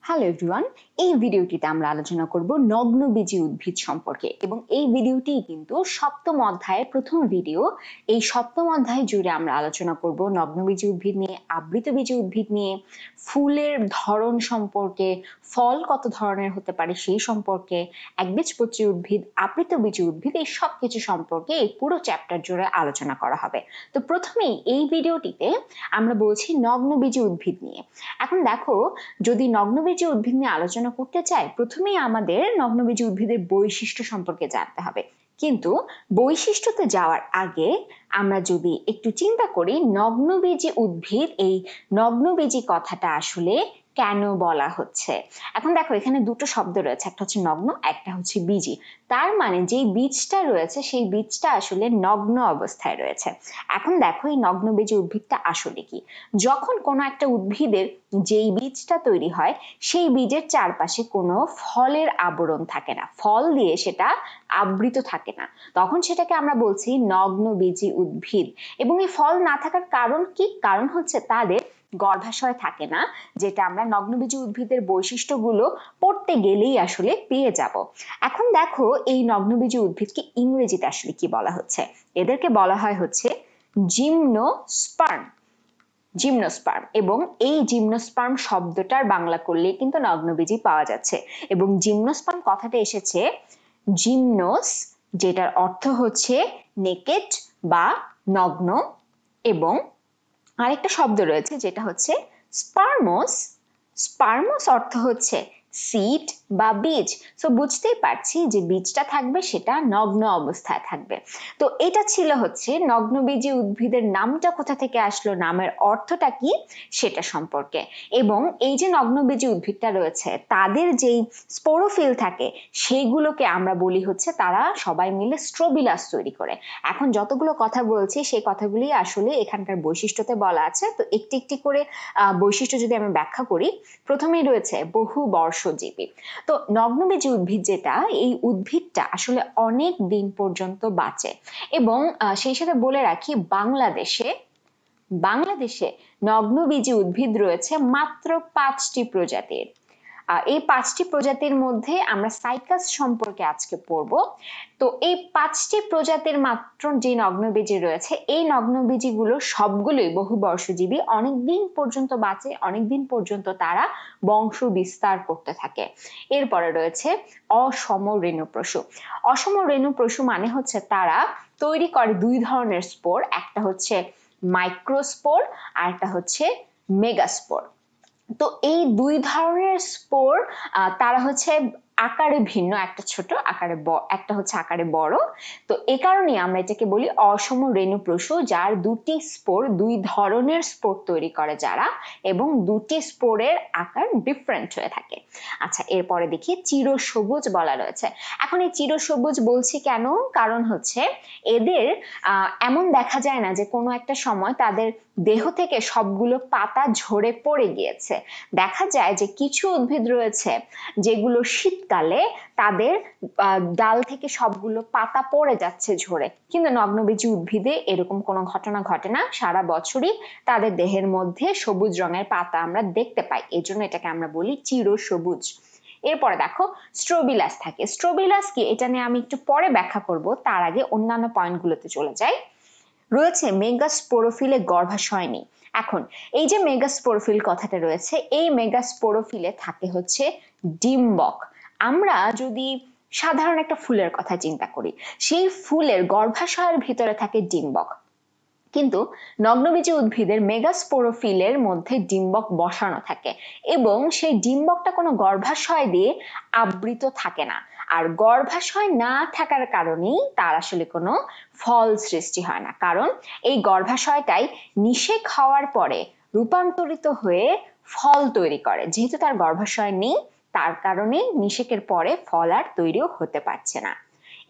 Hello everyone, এই ভিডিওটিতে আমরা আলোচনা করব নগ্নবীজী উদ্ভিদ সম্পর্কে এবং এই ভিডিওটি কিন্তু সপ্তম অধ্যায়ের প্রথম ভিডিও। এই সপ্তম অধ্যায় জুড়ে আমরা আলোচনা করব নগ্নবীজী উদ্ভিদ নিয়ে, আবৃতবীজী উদ্ভিদ নিয়ে, ফুলের ধরন সম্পর্কে, ফল কত ধরনের হতে পারে সেই সম্পর্কে, একবীজপত্রী উদ্ভিদ, আবৃতবীজী উদ্ভিদ, এই সব কিছু সম্পর্কে এই পুরো চ্যাপ্টার জুড়ে আলোচনা করা হবে। তো প্রথমেই এই ভিডিওটিতে আমরা বলছি নগ্নবীজী উদ্ভিদ নিয়ে। এখন দেখো, যদি নগ্নবীজী উদ্ভিদ নিয়ে আলোচনা করতে চাই, প্রথমেই আমাদের নগ্নবীজী উদ্ভিদের বৈশিষ্ট্য সম্পর্কে জানতে হবে। কিন্তু বৈশিষ্ট্যতে যাওয়ার আগে আমরা যদি একটু চিন্তা করি নগ্নবীজী উদ্ভিদ, এই নগ্নবীজী কথাটা আসলে কেন বলা হচ্ছে। এখন দেখো, এখানে দুটো শব্দ রয়েছে, একটা হচ্ছে নগ্ন, একটা হচ্ছে বীজী। তার মানে যেই বীজটা রয়েছে সেই বীজটা আসলে নগ্ন অবস্থায় রয়েছে। এখন দেখো, এই নগ্নবীজী উদ্ভিদটা আসলে কি? যখন কোনো একটা উদ্ভিদের যেই বীজটা তৈরি হয় সেই বীজের চারপাশে কোনো ফলের আবরণ থাকে না, ফল দিয়ে সেটা আবৃত থাকে না, তখন সেটাকে আমরা বলছি নগ্নবীজী উদ্ভিদ। এবং এই ফল না থাকার কারণ কি? কারণ হচ্ছে তাদের গর্ভাশয় থাকে না, যেটা আমরা নগ্নবীজী উদ্ভিদের বৈশিষ্ট্যগুলো পড়তে গেলেই আসলে পেয়ে যাব। এখন দেখো, এই নগ্নবীজী উদ্ভিদকে ইংরেজিতে আসলে কি বলা হচ্ছে? এদেরকে বলা হয় হচ্ছে জিমনোস্পার্ম। জিমনোস্পার্ম, এবং এই জিমনোস্পার্ম শব্দটার বাংলা করলে কিন্তু নগ্নবীজী পাওয়া যাচ্ছে। এবং জিমনোস্পার্ম কথাটা এসেছে জিমনোস, যেটার অর্থ হচ্ছে নেকেড বা নগ্ন, এবং আরেকটা শব্দ রয়েছে যেটা হচ্ছে স্পার্মোস। স্পার্মোস অর্থ হচ্ছে সিড বা বীজ। সো বুঝতেই পারছি যে বীজটা থাকবে সেটা নগ্ন অবস্থায় থাকবে। তো এটা ছিল হচ্ছে নগ্নবীজী উদ্ভিদের নামটা কোথা থেকে আসলো, নামের অর্থটা কি সেটা সম্পর্কে। এবং এই যে নগ্নবীজী উদ্ভিদটা রয়েছে তাদের যেই স্পোরোফিল থাকে সেইগুলোকে আমরা বলি হচ্ছে, তারা সবাই মিলে স্ট্রোবিলাস তৈরি করে। এখন যতগুলো কথা বলছি সেই কথাগুলি আসলে এখানকার বৈশিষ্ট্যতে বলা আছে। তো একটি একটি করে বৈশিষ্ট্য যদি আমি ব্যাখ্যা করি, প্রথমেই রয়েছে বহু বর্ষজীবী। তো নগ্নবীজী উদ্ভিদ যেটা, এই উদ্ভিদটা আসলে অনেক দিন পর্যন্ত বাঁচে। এবং সেই সাথে বলে রাখি, বাংলাদেশে নগ্নবীজী উদ্ভিদ রয়েছে মাত্র 5টি প্রজাতির। এই 5টি প্রজাতির মধ্যে আমরা সাইকাস সম্পর্কে আজকে পড়ব। তো এই 5টি প্রজাতির মাত্র যে নগ্নবীজী রয়েছে, এই নগ্নবীজী গুলো সবগুলোই বহুবর্ষজীবী, অনেকদিন পর্যন্ত বাঁচে, অনেকদিন পর্যন্ত তারা বংশ বিস্তার করতে থাকে। এরপরে রয়েছে অসম রেণুপ্রসূ। অসম রেণুপ্রসূ মানে হচ্ছে তারা তৈরি করে দুই ধরনের স্পোর, একটা হচ্ছে মাইক্রোস্পোর আর একটা হচ্ছে মেগাস্পোর। তো এই দুই ধরনের স্পোর তারা হচ্ছে আকারে ভিন্ন, একটা ছোট আকারে, একটা হচ্ছে আকারে বড়। তো এ কারণে আমরা এটাকে বলি অসম রেণুপ্রসূ, যার দুটি স্পোর, দুই ধরনের স্পোর তৈরি করে যারা, এবং দুটি স্পোরের আকার ডিফারেন্ট হয়ে থাকে। আচ্ছা, এরপরে দেখি চিরসবুজ বলা রয়েছে। এখন এই চিরসবুজ বলছি কেন? কারণ হচ্ছে এদের এমন দেখা যায় না যে কোনো একটা সময় তাদের দেহ থেকে সবগুলো পাতা ঝরে পড়ে গিয়েছে। দেখা যায় যে কিছু উদ্ভিদ রয়েছে যেগুলো শীতকালে তাদের ডাল থেকে সবগুলো পাতা পড়ে যাচ্ছে ঝরে, কিন্তু নগ্নবীজী উদ্ভিদে এরকম কোনো ঘটনা ঘটে না, সারা বছরই তাদের দেহের মধ্যে সবুজ রঙের পাতা আমরা দেখতে পাই, এজন্য এটাকে আমরা বলি চিরসবুজ। এরপরে দেখো, স্ট্রোবিলাস থাকে। স্ট্রোবিলাস কি, এটা নিয়ে আমি একটু পরে ব্যাখ্যা করব, তার আগে অন্যান্য পয়েন্টগুলোতে চলে যাই। রয়েছে মেগাস্পোরোফিলে গর্ভাশয় নেই। এখন এই যে মেগাস্পোরোফিল কথাটা রয়েছে, এই মেগাস্পোরোফিলে থাকে হচ্ছে ডিম্বক। আমরা যদি সাধারণ একটা ফুলের কথা চিন্তা করি, সেই ফুলের গর্ভাশয়ের ভিতরে থাকে ডিম্বক, কিন্তু নগ্নবীজী উদ্ভিদের মেগাস্পোরোফিলের মধ্যে ডিম্বক বসানো থাকে, এবং সেই ডিম্বকটা কোনো গর্ভাশয় দিয়ে আবৃত থাকে না। আর গর্ভাশয় না থাকার কারণেই তার আসলে কোনো ফল সৃষ্টি হয় না, কারণ এই গর্ভাশয়টাই নিষেক হওয়ার পরে রূপান্তরিত হয়ে ফল তৈরি করে। যেহেতু তার গর্ভাশয় নেই, তার কারণে নিষেকের পরে ফল আর তৈরিও হতে পারছে না।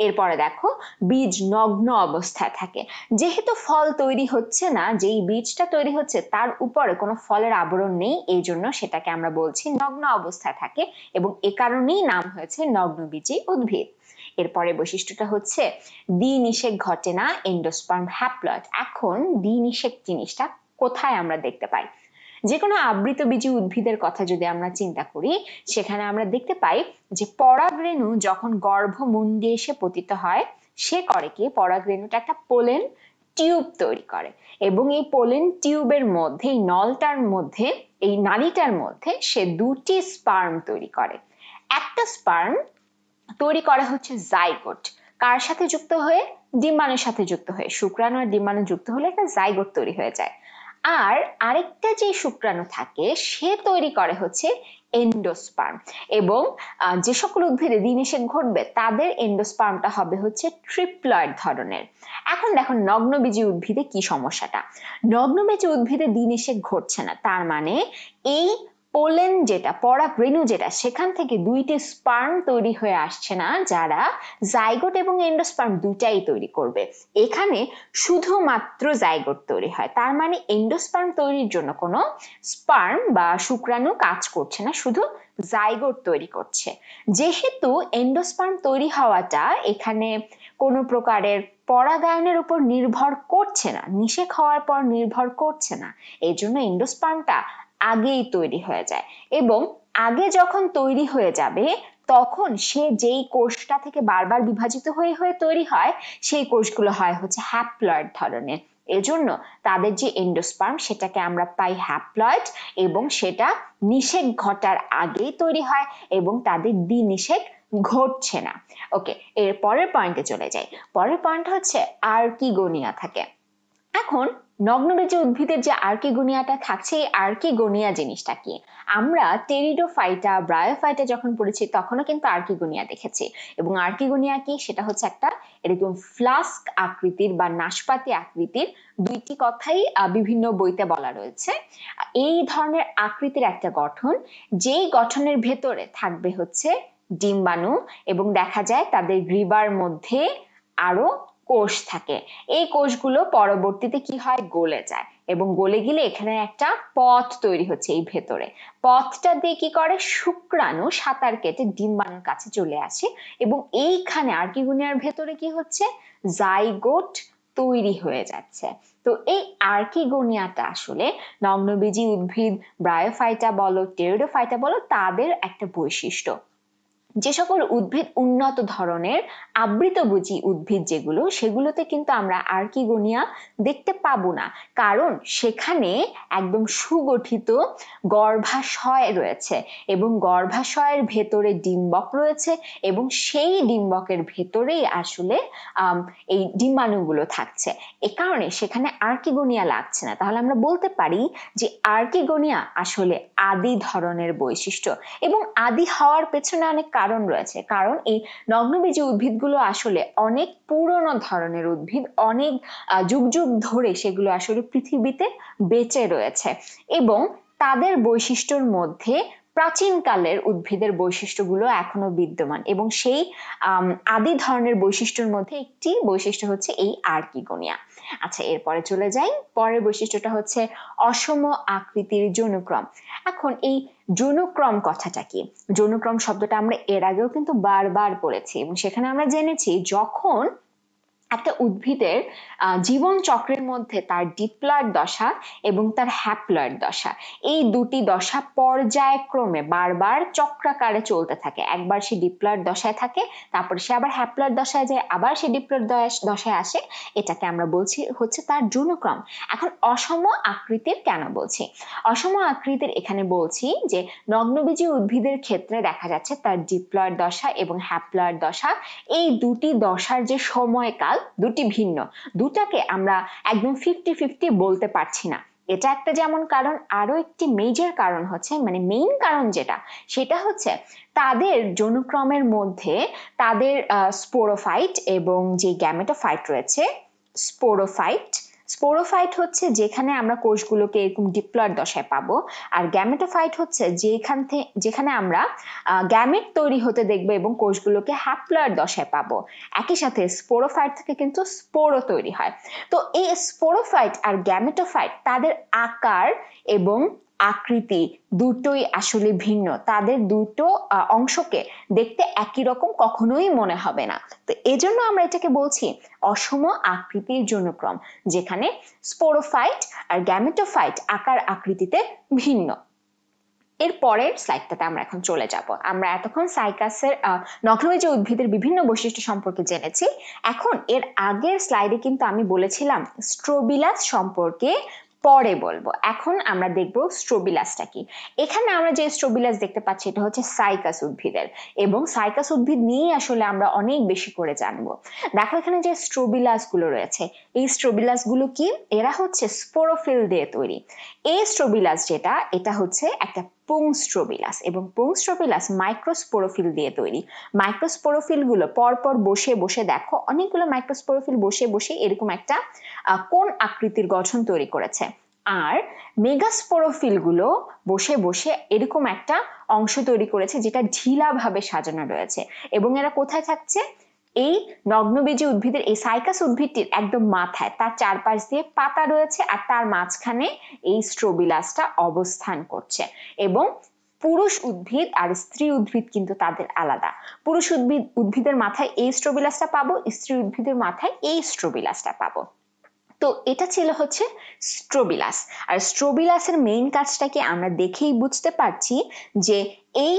এরপরে দেখো, বীজ নগ্ন অবস্থায় থাকে। যেহেতু ফল তৈরি হচ্ছে না, যেই বীজটা তৈরি হচ্ছে তার উপরে কোনো ফলের আবরণ নেই, এই জন্য সেটাকে আমরা বলছি নগ্ন অবস্থায় থাকে, এবং এ কারণেই নাম হয়েছে নগ্নবীজী উদ্ভিদ। এরপরে বৈশিষ্ট্যটা হচ্ছে দ্বিনিষেক ঘটে না, এন্ডোস্পার্ম হ্যাপ্লয়েড। এখন দ্বিনিষেক জিনিসটা কোথায় আমরা দেখতে পাই? যে কোনো আবৃতবীজী উদ্ভিদের কথা যদি আমরা চিন্তা করি, সেখানে আমরা দেখতে পাই যে পরাগরেণু যখন গর্ভমুণ্ডে এসে পতিত হয়, সে করে কি, পরাগরেণুটা একটা পোলেন টিউব তৈরি করে এবং এই পোলেন টিউবের মধ্যে, এই নলটার মধ্যে, এই নালীটার মধ্যে সে দুটি স্পার্ম তৈরি করে। একটা স্পার্ম তৈরি করা হচ্ছে জাইগোট, কার সাথে যুক্ত হয়ে, ডিম্বাণুর সাথে যুক্ত হয়ে। শুক্রাণু আর ডিম্বাণু যুক্ত হলে একটা জাইগোট তৈরি হয়ে যায়। আর আরেকটা যে শুক্রাণু থাকে সে তৈরি করে হচ্ছে এন্ডোস্পার্ম, এবং যে সকল উদ্ভিদে দ্বিনিষেক ঘটবে তাদের এন্ডোস্পার্মটা হবে হচ্ছে ট্রিপ্লয়েড ধরনের। এখন দেখো নগ্নবীজী উদ্ভিদে কি সমস্যাটা, নগ্নবীজী উদ্ভিদে দ্বিনিষেক ঘটছে না, তার মানে এই পোলেন যেটা, পরাগরেণু যেটা, সেখান থেকে দুইটি স্পার্ম তৈরি হয়ে আসছে না, যারা জাইগোট এবং এন্ডোস্পার্ম দুটাই তৈরি করবে। এখানে শুধুমাত্র জাইগোট তৈরি হয়, তার মানে এন্ডোস্পার্ম তৈরির জন্য কোনো স্পার্ম বা শুক্রাণু কাজ করছে না, শুধু জাইগোট তৈরি করছে। যেহেতু এন্ডোস্পার্ম তৈরি হওয়াটা এখানে কোনো প্রকারের পরাগায়নের উপর নির্ভর করছে না, নিষেক হওয়ার পর নির্ভর করছে না, এই জন্য এন্ডোস্পার্মটা আগেই তৈরি হয়ে যায়। এবং আগে যখন তৈরি হয়ে যাবে তখন সে যেই কোষটা থেকে বারবার বিভাজিত হয়ে হয়ে তৈরি হয়, সেই কোষগুলো হয় হচ্ছে হ্যাপ্লয়েড ধরনের। এজন্য তাদের যে এন্ডোস্পার্ম সেটাকে আমরা পাই হ্যাপ্লয়েড, এবং সেটা নিষেক ঘটার আগেই তৈরি হয় এবং তাদের দ্বিনিষেক ঘটছে না। ওকে, এর পরের পয়েন্টে চলে যাই। পরের পয়েন্ট হচ্ছে আর্কিগোনিয়া থাকে। এখন নগ্নবীজী উদ্ভিদের যে আর্কিগোনিয়াটা থাকছে, এই আর্কিগোনিয়া জিনিসটা কি, আমরা টেরিডোফাইটা, ব্রায়োফাইটা যখন পড়েছি তখনও কিন্তু আর্কিগোনিয়া দেখেছি। এবং আর্কিগোনিয়া কি, সেটা হচ্ছে একটা এরকম ফ্লাস্ক আকৃতির বা নাশপাতি আকৃতির, দুইটি কথাই বিভিন্ন বইতে বলা রয়েছে। এই ধরনের আকৃতির একটা গঠন, যেই গঠনের ভেতরে থাকবে হচ্ছে ডিম্বাণু, এবং দেখা যায় তাদের গ্রীবার মধ্যে আরো কোষ থাকে। এই কোষগুলো পরবর্তীতে কি হয়, গলে যায়, এবং গলে গেলে এখানে একটা পথ তৈরি হচ্ছে এই ভেতরে। পথটা দিয়ে কি করে, শুক্রাণু সাঁতার কেটে ডিম্বাণুর কাছে চলে আসে, এবং এইখানে আর্কিগোনিয়ার ভেতরে কি হচ্ছে, জাইগোট তৈরি হয়ে যাচ্ছে। তো এই আর্কিগোনিয়াটা আসলে নগ্নবীজী উদ্ভিদ, ব্রায়োফাইটা বলো, টেরিডোফাইটা বলো, তাদের একটা বৈশিষ্ট্য। যে সকল উদ্ভিদ উন্নত ধরনের আবৃতবীজী উদ্ভিদ যেগুলো, সেগুলোতে কিন্তু আমরা আর্কিগোনিয়া দেখতে পাবো না, কারণ সেখানে একদম সুগঠিত গর্ভাশয় রয়েছে, এবং গর্ভাশয়ের ভেতরে ডিম্বক রয়েছে, এবং সেই ডিম্বকের ভেতরেই আসলে এই ডিম্বাণুগুলো থাকছে। এ কারণে সেখানে আর্কিগোনিয়া লাগছে না। তাহলে আমরা বলতে পারি যে আর্কিগোনিয়া আসলে আদি ধরনের বৈশিষ্ট্য, এবং আদি হওয়ার পেছনে অনেক কারণ রয়েছে। কারণ এই নগ্নবীজী উদ্ভিদগুলো আসলে অনেক পুরনো ধরনের উদ্ভিদ, অনেক যুগ যুগ ধরে সেগুলো আসলে পৃথিবীতে বেঁচে রয়েছে, এবং তাদের বৈশিষ্ট্যর মধ্যে প্রাচীনকালের উদ্ভিদের বৈশিষ্ট্যগুলো এখনো বিদ্যমান, এবং সেই আদি ধরনের বৈশিষ্ট্যের মধ্যে একটি বৈশিষ্ট্য হচ্ছে এই আর্কিগোনিয়া। আচ্ছা, এরপরে চলে যাই। পরের বৈশিষ্ট্যটা হচ্ছে অসম আকৃতির যৌনক্রম। এখন এই যৌনক্রম কথাটা কি, যৌনক্রম শব্দটা আমরা এর আগেও কিন্তু বারবার পড়েছি, এবং সেখানে আমরা জেনেছি যখন একটা উদ্ভিদের জীবন চক্রের মধ্যে তার ডিপ্লয়েড দশা এবং তার হ্যাপ্লয়েড দশা, এই দুটি দশা পর্যায়ক্রমে বারবার চক্রাকারে চলতে থাকে। একবার সে ডিপ্লয়েড দশায় থাকে, তারপর সে আবার হ্যাপ্লয়েড দশায় যায়, আবার সে ডিপ্লয়েড দশায় আসে, এটাকে আমরা বলছি হচ্ছে তার যৌনক্রম। এখন অসম আকৃতির কেন বলছি, অসম আকৃতির এখানে বলছি যে নগ্নবীজী উদ্ভিদের ক্ষেত্রে দেখা যাচ্ছে তার ডিপ্লয়েড দশা এবং হ্যাপ্লয়েড দশা, এই দুটি দশার যে সময়কাল দুটি ভিন্ন, দুটাকে আমরা একদম 50-50 বলতে পারছি না। এটা একটা যেমন কারণ, আরো একটি মেজর কারণ হচ্ছে, মানে মেইন কারণ যেটা, সেটা হচ্ছে তাদের যৌনক্রমের মধ্যে তাদের স্পোরোফাইট এবং যে গ্যামেটোফাইট রয়েছে। স্পোরোফাইট হচ্ছে যেখানে আমরা কোষগুলোকে এরকম ডিপ্লয়েড দশায় পাবো, আর গ্যামেটোফাইট হচ্ছে যেখানে আমরা গ্যামেট তৈরি হতে দেখবো এবং কোষগুলোকে হ্যাপ্লয়েড দশায় পাবো। একই সাথে স্পোরোফাইট থেকে কিন্তু স্পোরো তৈরি হয়। তো এই স্পোরোফাইট আর গ্যামেটোফাইট তাদের আকার এবং আকৃতি দুটোই আসলে ভিন্ন, তাদের দুটো অংশকে দেখতে একই রকম কখনোই মনে হবে না। তো এজন্য আমরা এটাকে বলছি অসম আকৃতির জন্যক্রম, যেখানে স্পোরোফাইট আর গ্যামেটোফাইট আকার আকৃতিতে ভিন্ন। এর পরের স্লাইডটাতে আমরা এখন চলে যাব। আমরা এতক্ষণ সাইকাসের নগ্নবীজী উদ্ভিদের বিভিন্ন বৈশিষ্ট্য সম্পর্কে জেনেছি। এখন এর আগের স্লাইডে কিন্তু আমি বলেছিলাম স্ট্রোবিলাস সম্পর্কে পরে বলবো। এখন আমরা দেখব স্ট্রোবিলাসটা কি। এখানে আমরা যে স্ট্রোবিলাস দেখতে পাচ্ছি এটা হচ্ছে সাইকাস উদ্ভিদের, এবং সাইকাস উদ্ভিদ নিয়ে আসলে আমরা অনেক বেশি করে জানবো। দেখো এখানে যে স্ট্রোবিলাস গুলো রয়েছে, এই স্ট্রোবিলাস গুলো কি, এরা হচ্ছে স্পোরোফিল দিয়ে তৈরি। এই স্ট্রোবিলাস যেটা, এটা হচ্ছে একটা পুংস্ট্রোবিলাস, এবং পুংস্ট্রোবিলাস মাইক্রোস্পোরোফিল দিয়ে তৈরি। মাইক্রোস্পোরোফিল গুলো পরপর বসে বসে, দেখো অনেকগুলো মাইক্রোস্পোরোফিল বসে বসে এরকম একটা কোন আকৃতির গঠন তৈরি করেছে। আর মেগাস্পোরোফিল গুলো বসে বসে এরকম একটা অংশ তৈরি করেছে যেটা ঢিলা ভাবে সাজানো রয়েছে। এবং এরা কোথায় থাকছে, এই নগ্নবীজী উদ্ভিদের এই সাইকাস উদ্ভিদটির একদম মাথায়, তার চারপাশ দিয়ে পাতা রয়েছে, আর তার মাঝখানে এই স্ট্রোবিলাসটা অবস্থান করছে। এবং পুরুষ উদ্ভিদ আর স্ত্রী উদ্ভিদ কিন্তু তাদের আলাদা। পুরুষ উদ্ভিদের মাথায় এই স্ট্রোবিলাসটা পাবো, স্ত্রী উদ্ভিদের মাথায় এই স্ট্রোবিলাসটা পাবো। তো এটা ছিল হচ্ছে স্ট্রোবিলাস। আর স্ট্রোবিলাসের মেইন কাজটা কি আমরা দেখেই বুঝতে পারছি যে এই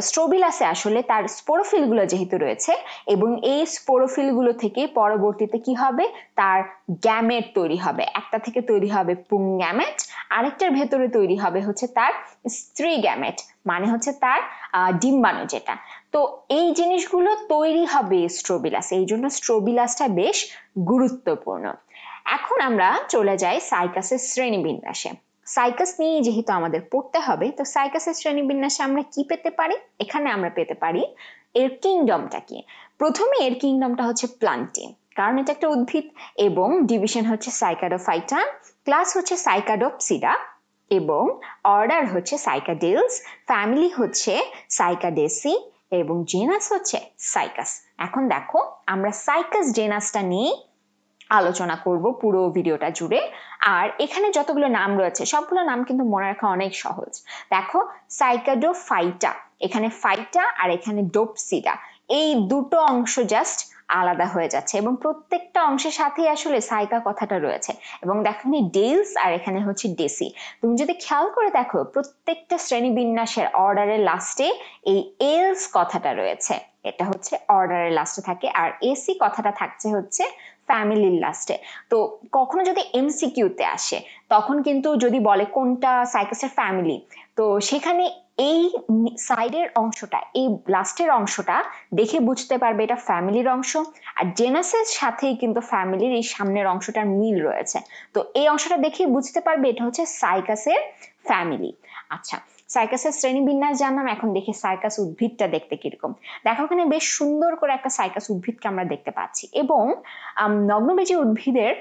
স্ট্রোবিলাসে আসলে তার স্পোরোফিল গুলো যেহেতু রয়েছে, এবং এই স্পোরোফিল গুলো থেকে পরবর্তীতে কি হবে, তার গ্যামেট তৈরি হবে। একটা থেকে তৈরি হবে পুং গ্যামেট, আরেকটার ভেতরে তৈরি হবে হচ্ছে তার স্ত্রী গ্যামেট, মানে হচ্ছে তার ডিম্বাণু যেটা। তো এই জিনিসগুলো তৈরি হবে স্ট্রোবিলাস, এই জন্য স্ট্রোবিলাসটা বেশ গুরুত্বপূর্ণ। এখন আমরা চলে যাই সাইকাসের শ্রেণীবিন্যাসে। সাইকাস নিয়ে যেহেতু আমাদের পড়তে হবে, তো সাইকাসের শ্রেণীবিন্যাসে আমরা কি পেতে পারি, এখানে আমরা পেতে পারি এর কিংডমটা কি। প্রথমে এর কিংডমটা হচ্ছে প্লান্টি, কারণ এটা একটা উদ্ভিদ, এবং ডিভিশন হচ্ছে সাইকাডোফাইটা, ক্লাস হচ্ছে সাইকাডোপসিডা, এবং অর্ডার হচ্ছে সাইকাডিলস, ফ্যামিলি হচ্ছে সাইকাডেসি, এবং জেনাস হচ্ছে সাইকাস। এখন দেখো আমরা সাইকাস জেনাসটা নিয়ে আলোচনা করব পুরো ভিডিওটা জুড়ে। আর এখানে যতগুলো নাম রয়েছে সবগুলো নাম কিন্তু মনে রাখা অনেক সহজ। দেখো সাইকাডোফাইটা, এখানে ফাইটা আর এখানে ডোপসিডা, এই দুটো অংশ জাস্ট আলাদা হয়ে যাচ্ছে, এবং প্রত্যেকটা অংশের সাথে আসলে সাইকা কথাটা রয়েছে। এবং দেখো এখানে ডেলস আর এখানে হচ্ছে ডেসি। তুমি যদি খেয়াল করে দেখো প্রত্যেকটা শ্রেণীবিন্যাসের অর্ডারের লাস্টে এই এলস কথাটা রয়েছে, এটা হচ্ছে অর্ডারের লাস্টে থাকে, আর এসি কথাটা থাকছে হচ্ছে ফ্যামিলির লাস্টে। তো কখনো যদি এমসিকিউতে আসে, তখন কিন্তু যদি বলে কোনটা সাইকাসের ফ্যামিলি, তো সেখানে এই সাইডের অংশটা, এই লাস্টের অংশটা দেখে বুঝতে পারবে এটা ফ্যামিলির অংশ। আর জেনাসের সাথেই কিন্তু ফ্যামিলির এই সামনের অংশটার মিল রয়েছে, তো এই অংশটা দেখেই বুঝতে পারবে এটা হচ্ছে সাইকাসের ফ্যামিলি। আচ্ছা, সাইকাসের শ্রেণীবিন্যাস জানলাম, এখন দেখি সাইকাস উদ্ভিদটা দেখতে কিরকম। দেখো এখানে বেশ সুন্দর করে একটা সাইকাস উদ্ভিদকে আমরা দেখতে পাচ্ছি। এবং নগ্নবীজী উদ্ভিদের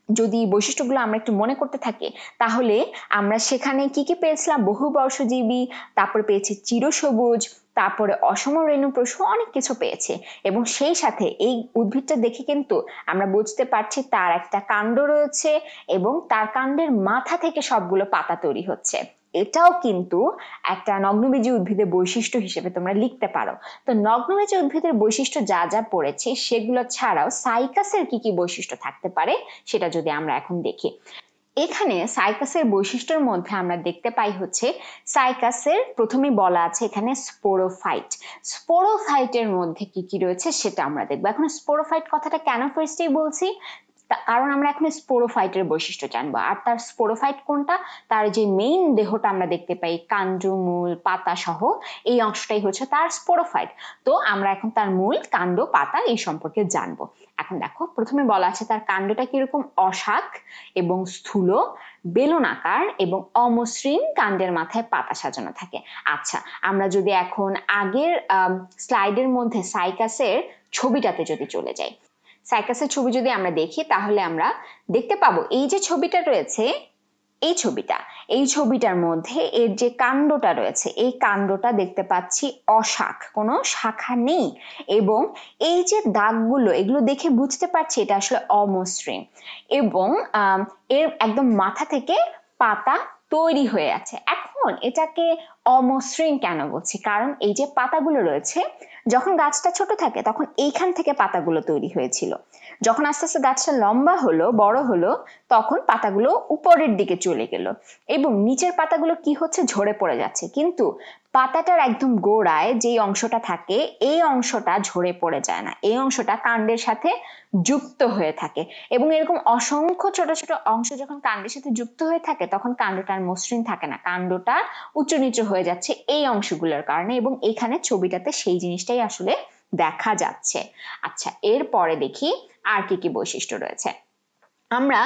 যদি বৈশিষ্ট্যগুলো আমরা একটু মনে করতে থাকি, তাহলে আমরা সেখানে কি কি পেয়েছিলাম, বহুবর্ষজীবী, তারপরে পেয়েছি চিরসবুজ, তারপরে অসম রেণুপ্রসূ, অনেক কিছু পেয়েছে। এবং সেই সাথে এই উদ্ভিদটা দেখে কিন্তু আমরা বুঝতে পারছি তার একটা কাণ্ড রয়েছে, এবং তার কাণ্ডের মাথা থেকে সবগুলো পাতা তৈরি হচ্ছে। এটাও কিন্তু একটা নগ্নবীজী উদ্ভিদের বৈশিষ্ট্য হিসেবে তোমরা লিখতে পারো। তো নগ্নবীজী উদ্ভিদের বৈশিষ্ট্য যা যা পড়েছে সেগুলো ছাড়াও সাইকাসের কি কি বৈশিষ্ট্য থাকতে পারে সেটা যদি আমরা এখন দেখি। এখানে সাইকাসের বৈশিষ্ট্যের মধ্যে আমরা দেখতে পাই হচ্ছে সাইকাসের প্রথমে বলা আছে এখানে স্পোরোফাইট। স্পোরোফাইটের মধ্যে কি কি রয়েছে সেটা আমরা দেখবো। এখন স্পোরোফাইট কথাটা কেন ফার্স্টেই বলছি, কারণ আমরা এখন স্পোরোফাইটের বৈশিষ্ট্য জানবো। আর তার স্পোরোফাইট কোনটা, তার যে মেইন দেহটা আমরা দেখতে পাই কাণ্ড, মূল, পাতা সহ, এই অংশটাই হচ্ছে তার স্পোরোফাইট। তো আমরা এখন তার মূল, কাণ্ড, পাতা এই সম্পর্কে জানবো। এখন দেখো প্রথমে বলা আছে তার কাণ্ডটা কিরকম, অশাক এবং স্থূল, বেলনাকার এবং অমসৃণ কাণ্ডের মাথায় পাতা সাজানো থাকে। আচ্ছা, আমরা যদি এখন আগের স্লাইডের মধ্যে সাইকাসের ছবিটাতে যদি চলে যাই, সাইকাসের ছবি যদি আমরা দেখি, তাহলে আমরা দেখতে পাবো এই যে ছবিটা রয়েছে, এই ছবিটার মধ্যে এর যে কাণ্ডটা রয়েছে, এই কাণ্ডটা দেখতে পাচ্ছি অশাখ, কোনো শাখা নেই। এবং এই যে দাগগুলো, এগুলো দেখে বুঝতে পারছি এটা আসলে অমসৃণ। এবং এর একদম মাথা থেকে পাতা তৈরি হয়ে আছে। এখন এটাকে অমসৃণ কেন বলছি, কারণ এই যে পাতাগুলো রয়েছে, যখন গাছটা ছোট থাকে তখন এইখান থেকে পাতাগুলো তৈরি হয়েছিল, যখন আস্তে আস্তে গাছটা লম্বা হলো, বড় হলো, তখন পাতাগুলো উপরের দিকে চলে গেল এবং নিচের পাতাগুলো কি হচ্ছে, ঝরে পড়ে যাচ্ছে। কিন্তু পাতাটার একদম গোড়ায় যে অংশটা থাকে, এই অংশটা ঝরে পড়ে যায় না, এই অংশটা কাণ্ডের সাথে যুক্ত হয়ে থাকে এবং এরকম অসংখ্য ছোট ছোট অংশ যখন কাণ্ডের সাথে যুক্ত হয়ে থাকে তখন কাণ্ডটা আর মসৃণ থাকে না, কাণ্ডটা উঁচু নিচু হয়ে যাচ্ছে এই অংশগুলোর কারণে, এবং এখানে ছবিটাতে সেই জিনিসটাই আসলে দেখা যাচ্ছে। আচ্ছা, এরপরে দেখি আর কি কি বৈশিষ্ট্য রয়েছে। আমরা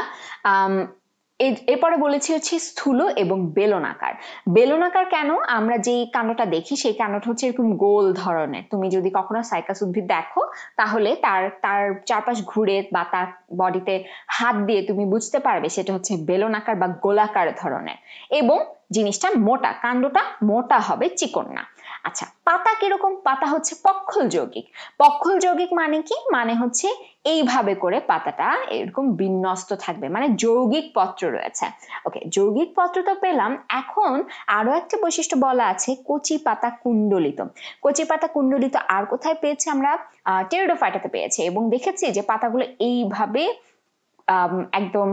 এরপরে বলেছি হচ্ছে স্থূল এবং বেলনাকার। বেলনাকার কেন, আমরা যেই কাণ্ডটা দেখি সেই কাণ্ডটা হচ্ছে এরকম গোল ধরনের। তুমি যদি কখনো সাইকাস উদ্ভিদ দেখো তাহলে তার তার চারপাশ ঘুরে বা তার বডিতে হাত দিয়ে তুমি বুঝতে পারবে সেটা হচ্ছে বেলনাকার বা গোলাকার ধরনের, এবং জিনিসটা মোটা, কাণ্ডটা মোটা হবে, চিকন না। আচ্ছা, পাতা কিরকম, পাতা হচ্ছে পক্ষল যৌগিক। পক্ষল যৌগিক মানে কি, মানে হচ্ছে এইভাবে করে পাতাটা এরকম বিন্যস্ত থাকবে, মানে যৌগিক পত্র রয়েছে। ওকে, যৌগিক পত্র তো পেলাম, এখন আরো একটা বৈশিষ্ট্য বলা আছে কচি পাতা কুণ্ডলিত। কচি পাতা কুণ্ডলিত আর কোথায় পেয়েছি আমরা, টেরিডোফাইটাতে পেয়েছি, এবং দেখেছি যে পাতাগুলো এইভাবে একদম